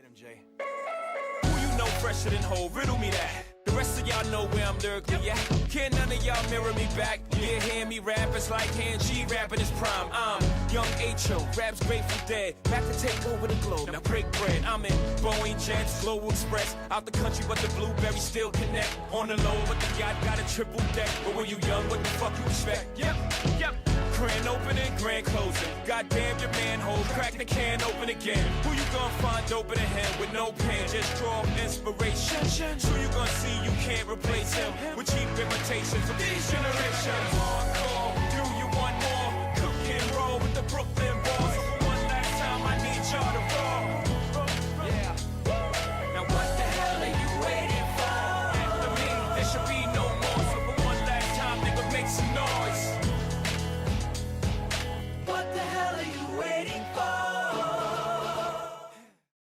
MJ. Who you know fresher than Ho? Riddle me that. The rest of y'all know where I'm lyrically at. Can't none of y'all mirror me back. Yeah, hear me rap, it's like hand G rapping his prime. I'm young H.O., raps Grateful Dead. Back to take over the globe, now break bread. I'm in Boeing Jets, Global Express. Out the country, but the blueberries still connect. On the low, but the yacht got a triple deck. But when you young, what the fuck you expect? Yep. Grand opening, grand closing. Goddamn your manhole, crack the can open again. Who you gonna find open a hand with no pen? Just draw inspiration. Who you gonna see you can't replace him with cheap imitations of these generations? Hardcore, do you want more? Cook and roll with the Brooklyn